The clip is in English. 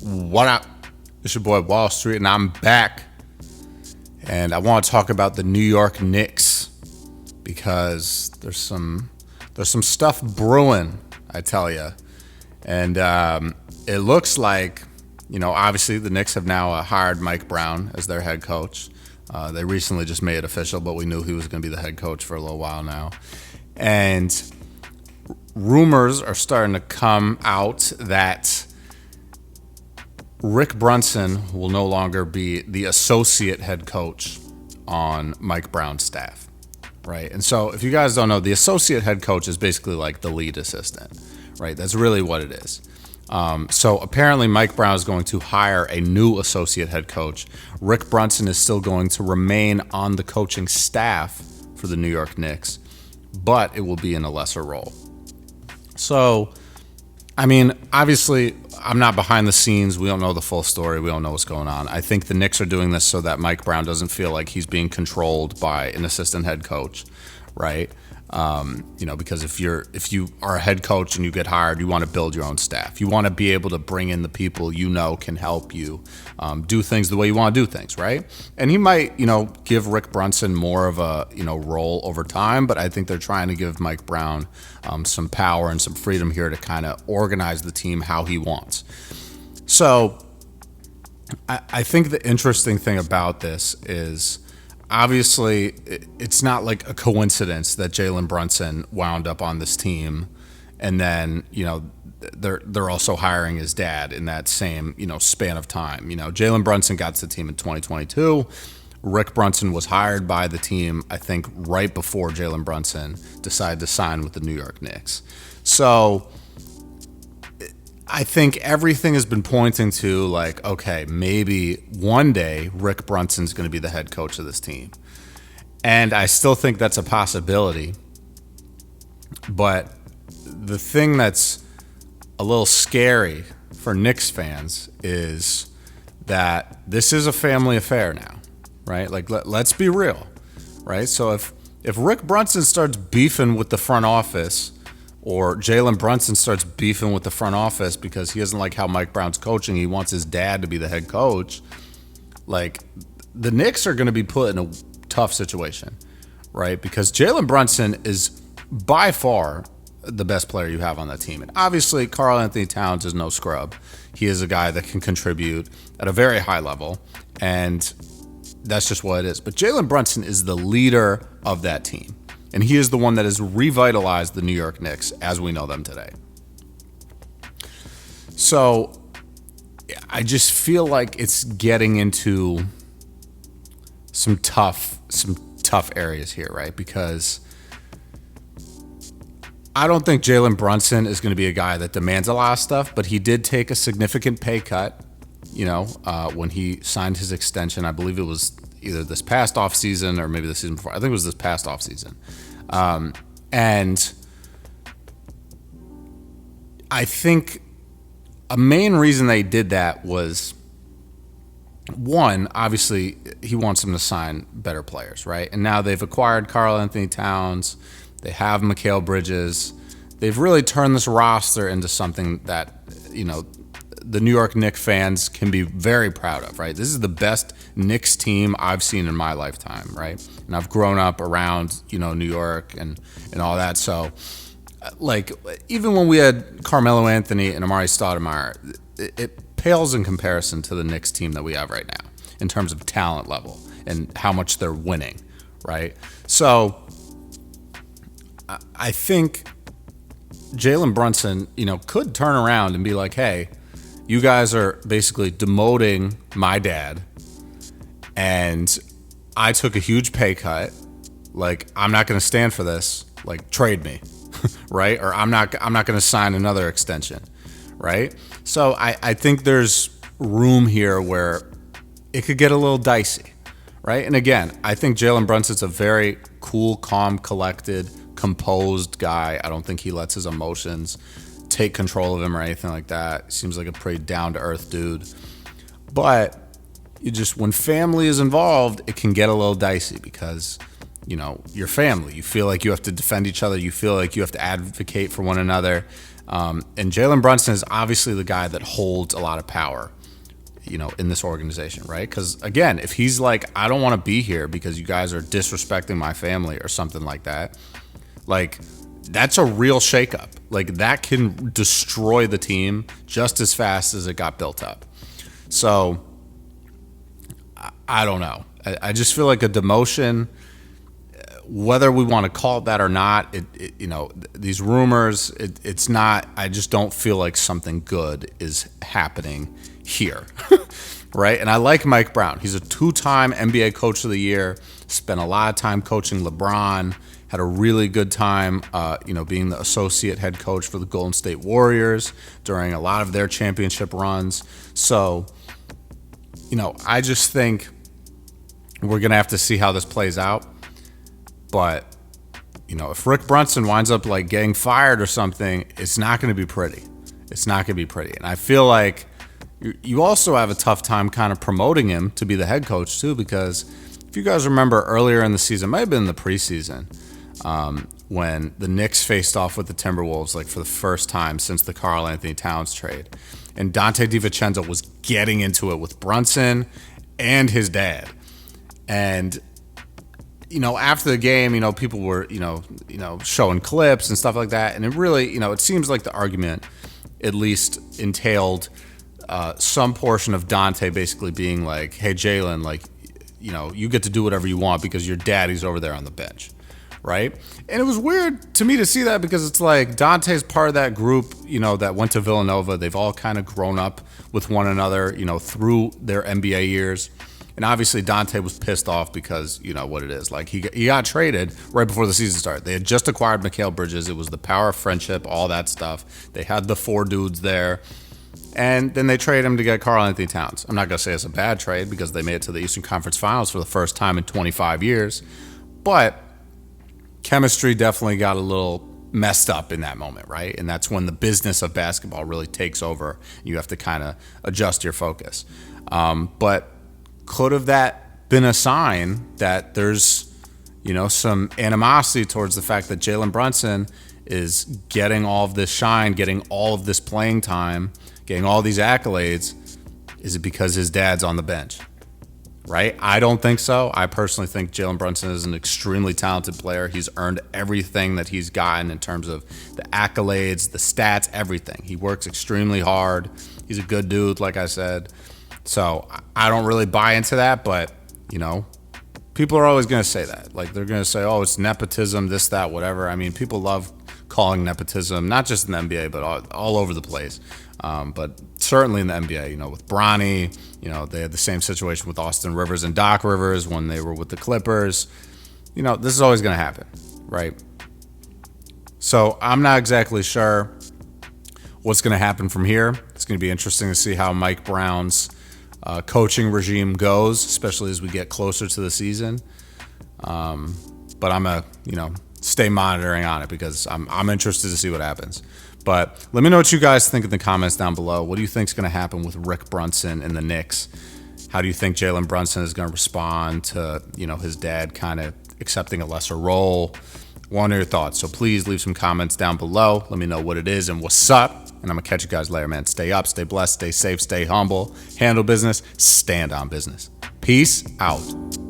What up? It's your boy Wall Street, and I'm back. And I want to talk about the New York Knicks because there's some stuff brewing, I tell you. And it looks like, obviously the Knicks have now hired Mike Brown as their head coach. They recently just made it official, but we knew he was going to be the head coach for a little while now. And rumors are starting to come out that Rick Brunson will no longer be the associate head coach on Mike Brown's staff, right? And so if you guys don't know, the associate head coach is basically like the lead assistant, right? That's really what it is. So apparently Mike Brown is going to hire a new associate head coach. Rick Brunson is still going to remain on the coaching staff for the New York Knicks, but it will be in a lesser role. So, obviously, I'm not behind the scenes. We don't know the full story. We don't know what's going on. I think the Knicks are doing this so that Mike Brown doesn't feel like he's being controlled by an assistant head coach, right? Because if you are a head coach and you get hired, you want to build your own staff. You want to be able to bring in the people can help you do things the way you want to do things, right? And he might, give Rick Brunson more of a role over time, but I think they're trying to give Mike Brown some power and some freedom here to kind of organize the team how he wants. So I think the interesting thing about this is, obviously, it's not like a coincidence that Jalen Brunson wound up on this team, and then they're also hiring his dad in that same span of time. Jalen Brunson got to the team in 2022. Rick Brunson was hired by the team, I think, right before Jalen Brunson decided to sign with the New York Knicks. So I think everything has been pointing to like, okay, maybe one day Rick Brunson's going to be the head coach of this team. And I still think that's a possibility. But the thing that's a little scary for Knicks fans is that this is a family affair now, right? Like, let's be real, right? So if Rick Brunson starts beefing with the front office, or Jalen Brunson starts beefing with the front office because he doesn't like how Mike Brown's coaching, he wants his dad to be the head coach, like, the Knicks are going to be put in a tough situation, right? Because Jalen Brunson is by far the best player you have on that team. And obviously, Karl-Anthony Towns is no scrub. He is a guy that can contribute at a very high level, and that's just what it is. But Jalen Brunson is the leader of that team. And he is the one that has revitalized the New York Knicks as we know them today. So I just feel like it's getting into some tough areas here, right? Because I don't think Jalen Brunson is going to be a guy that demands a lot of stuff, but he did take a significant pay cut, when he signed his extension. I believe it was either this past offseason or maybe the season before. I think it was this past offseason. And I think a main reason they did that was, one, obviously, he wants them to sign better players, right? And now they've acquired Karl-Anthony Towns. They have Mikal Bridges. They've really turned this roster into something that, the New York Knicks fans can be very proud of, right? This is the best Knicks team I've seen in my lifetime, right? And I've grown up around, New York and all that. So, like, even when we had Carmelo Anthony and Amari Stoudemire, it pales in comparison to the Knicks team that we have right now in terms of talent level and how much they're winning, right? So I think Jalen Brunson, could turn around and be like, hey, you guys are basically demoting my dad, and I took a huge pay cut. Like, I'm not going to stand for this. Like, trade me, right? Or I'm not going to sign another extension, right? So I think there's room here where it could get a little dicey, right? And again, I think Jalen Brunson's a very cool, calm, collected, composed guy. I don't think he lets his emotions take control of him or anything like that. Seems like a pretty down-to-earth dude. But when family is involved, it can get a little dicey because, your family. You feel like you have to defend each other. You feel like you have to advocate for one another. And Jalen Brunson is obviously the guy that holds a lot of power, in this organization, right? Because again, if he's like, I don't want to be here because you guys are disrespecting my family or something like that, like that's a real shakeup. Like that can destroy the team just as fast as it got built up. So I don't know. I just feel like a demotion, whether we want to call it that or not, these rumors, it's not, I just don't feel like something good is happening here, right? And I like Mike Brown. He's a 2-time NBA Coach of the Year, spent a lot of time coaching LeBron, had a really good time, being the associate head coach for the Golden State Warriors during a lot of their championship runs. So, I just think we're going to have to see how this plays out. But, if Rick Brunson winds up like getting fired or something, it's not going to be pretty. It's not going to be pretty. And I feel like you also have a tough time kind of promoting him to be the head coach too, because if you guys remember earlier in the season, it might have been the preseason, when the Knicks faced off with the Timberwolves, like for the first time since the Karl Anthony Towns trade. And Dante DiVincenzo was getting into it with Brunson and his dad. And after the game, people were, showing clips and stuff like that. And it really, it seems like the argument at least entailed some portion of Dante basically being like, hey, Jalen, like, you get to do whatever you want because your daddy's over there on the bench, right? And it was weird to me to see that because it's like Dante's part of that group, that went to Villanova. They've all kind of grown up with one another, through their NBA years. And obviously Dante was pissed off because, what it is. Like he got traded right before the season started. They had just acquired Mikal Bridges. It was the power of friendship, all that stuff. They had the 4 dudes there. And then they trade him to get Karl Anthony Towns. I'm not going to say it's a bad trade because they made it to the Eastern Conference Finals for the first time in 25 years. But chemistry definitely got a little messed up in that moment, right? And that's when the business of basketball really takes over. You have to kind of adjust your focus. But could have that been a sign that there's, some animosity towards the fact that Jalen Brunson is getting all of this shine, getting all of this playing time, getting all these accolades? Is it because his dad's on the bench? Right? I don't think so. I personally think Jalen Brunson is an extremely talented player. He's earned everything that he's gotten in terms of the accolades, the stats, everything. He works extremely hard. He's a good dude, like I said. So I don't really buy into that, but, people are always going to say that. Like, they're going to say, oh, it's nepotism, this, that, whatever. I mean, people love calling nepotism, not just in the NBA, but all over the place. But certainly in the NBA, with Bronny, they had the same situation with Austin Rivers and Doc Rivers when they were with the Clippers. This is always going to happen, right? So I'm not exactly sure what's going to happen from here. It's going to be interesting to see how Mike Brown's coaching regime goes, especially as we get closer to the season. But I'm stay monitoring on it because I'm interested to see what happens. But let me know what you guys think in the comments down below. What do you think is going to happen with Rick Brunson and the Knicks? How do you think Jalen Brunson is going to respond to, his dad kind of accepting a lesser role? Want your thoughts. So please leave some comments down below. Let me know what it is and what's up. And I'm going to catch you guys later, man. Stay up, stay blessed, stay safe, stay humble, handle business, stand on business. Peace out.